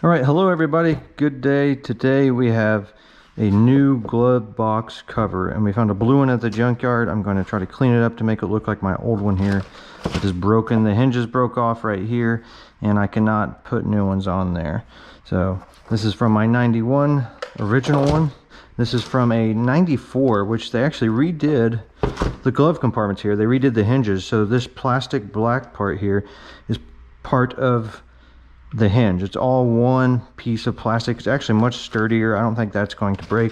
All right, hello everybody. Good day. Today we have a new glove box cover, and we found a blue one at the junkyard. I'm going to try to clean it up to make it look like my old one here. It is broken. The hinges broke off right here, and I cannot put new ones on there. So this is from my 91 original one. This is from a 94, which they actually redid the glove compartments here. They redid the hinges, so this plastic black part here is part of the hinge. It's all one piece of plastic. It's actually much sturdier. I don't think that's going to break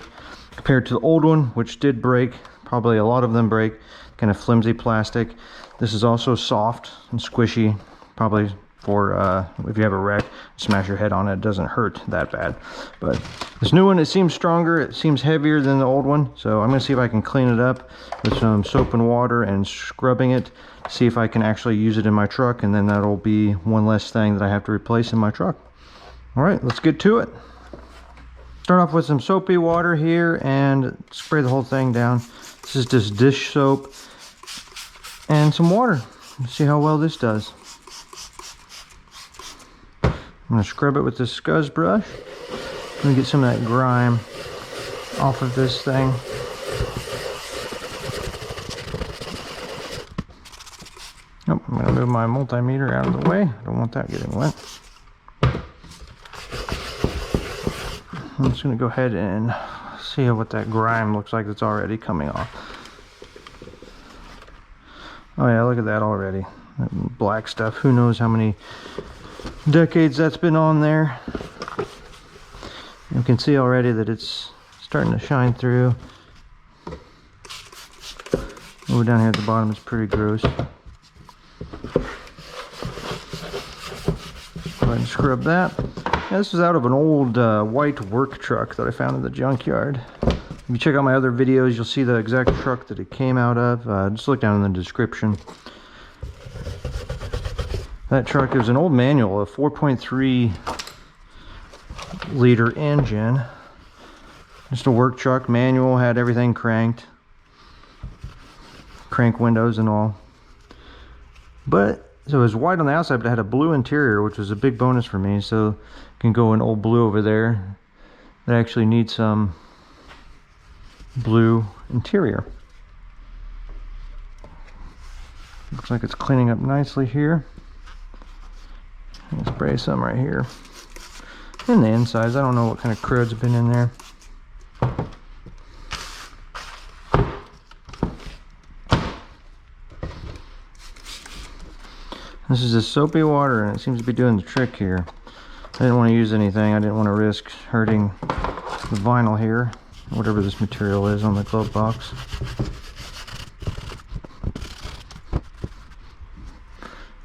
compared to the old one, which did break. Probably a lot of them break. Kind of flimsy plastic. This is also soft and squishy, probably for if you have a wreck, smash your head on it. It doesn't hurt that bad. But this new one, it seems stronger. It seems heavier than the old one. So I'm going to see if I can clean it up with some soap and water and scrubbing it. See if I can actually use it in my truck, and then that'll be one less thing that I have to replace in my truck. All right, let's get to it. Start off with some soapy water here and spray the whole thing down. This is just dish soap and some water. Let's see how well this does. I'm going to scrub it with this scuzz brush. Let me get some of that grime off of this thing. Oh, I'm going to move my multimeter out of the way. I don't want that getting wet. I'm just going to go ahead and see what that grime looks like that's already coming off. Oh yeah, look at that already. That black stuff. Who knows how many decades that's been on there. You can see already that it's starting to shine through. Over down here at the bottom is pretty gross. Go ahead and scrub that. Now, this is out of an old white work truck that I found in the junkyard. If you check out my other videos, you'll see the exact truck that it came out of. Just look down in the description. That truck is an old manual, a 4.3 liter engine. Just a work truck, manual, had everything cranked. Crank windows and all. But so it was white on the outside, but it had a blue interior, which was a big bonus for me. So I can go an old blue over there that actually needs some blue interior. Looks like it's cleaning up nicely here. I'll spray some right here. And the insides, I don't know what kind of crud's been in there. This is just soapy water, and it seems to be doing the trick here. I didn't want to use anything. I didn't want to risk hurting the vinyl here, whatever this material is on the glove box.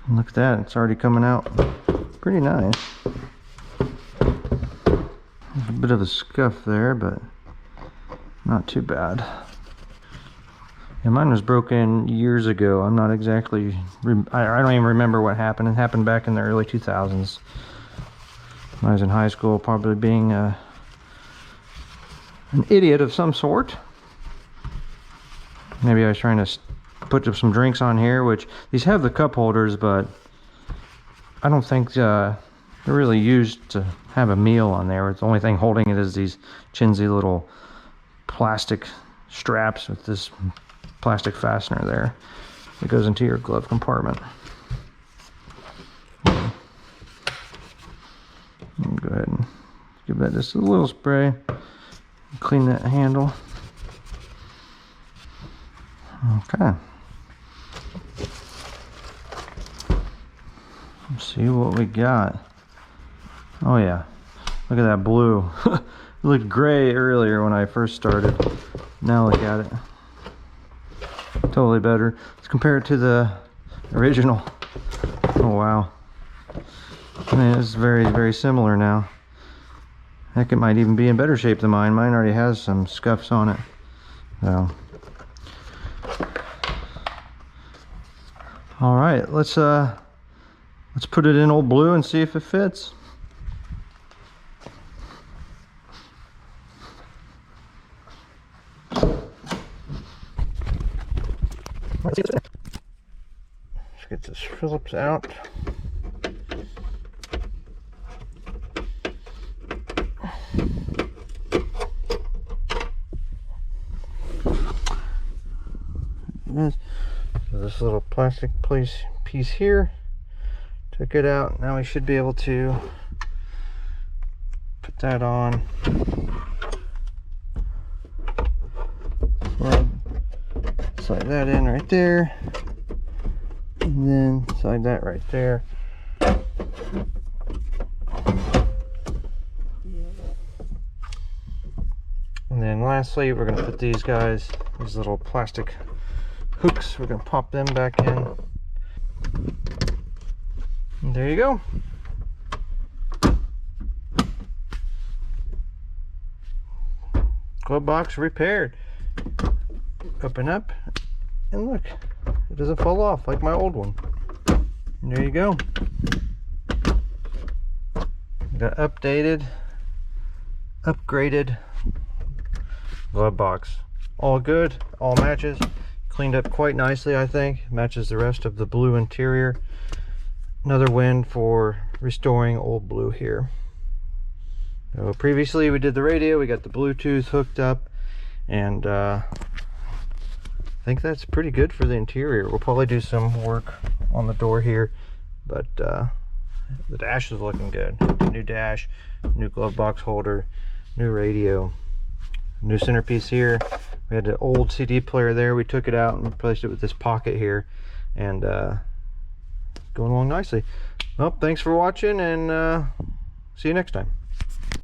And look at that, it's already coming out pretty nice. There's a bit of a scuff there, but not too bad. Yeah, mine was broken years ago. I'm not exactly, I don't even remember what happened. It happened back in the early 2000s. When I was in high school, probably being an idiot of some sort. Maybe I was trying to put some drinks on here, which these have the cup holders, but I don't think they're really used to have a meal on there. The only thing holding it is these chintzy little plastic straps with this plastic fastener there that goes into your glove compartment. Go ahead and give that just a little spray. Clean that handle. Okay. Let's see what we got. Oh yeah, look at that blue. It looked gray earlier when I first started. Now look at it. Totally better. Let's compare it to the original. Oh wow. I mean, it's very, very similar now. Heck, it might even be in better shape than mine. Mine already has some scuffs on it. So. All right, let's put it in old blue and see if it fits. Let's get this Phillips out. So this little plastic piece here, took it out. Now we should be able to put that on. Slide that in right there, and then slide that right there. And then lastly, we're going to put these little plastic hooks, we're going to pop them back in. And there you go. Glove box repaired. Open up, and look, it doesn't fall off like my old one. And there you go. Got updated, upgraded glove box. All good, all matches. Cleaned up quite nicely, I think. Matches the rest of the blue interior. Another win for restoring old blue here. So previously we did the radio, we got the Bluetooth hooked up, and I think that's pretty good for the interior. We'll probably do some work on the door here, but the dash is looking good. New dash, new glove box holder, new radio, new centerpiece here. We had an old CD player there. We took it out and replaced it with this pocket here, and going along nicely. Well, thanks for watching, and see you next time.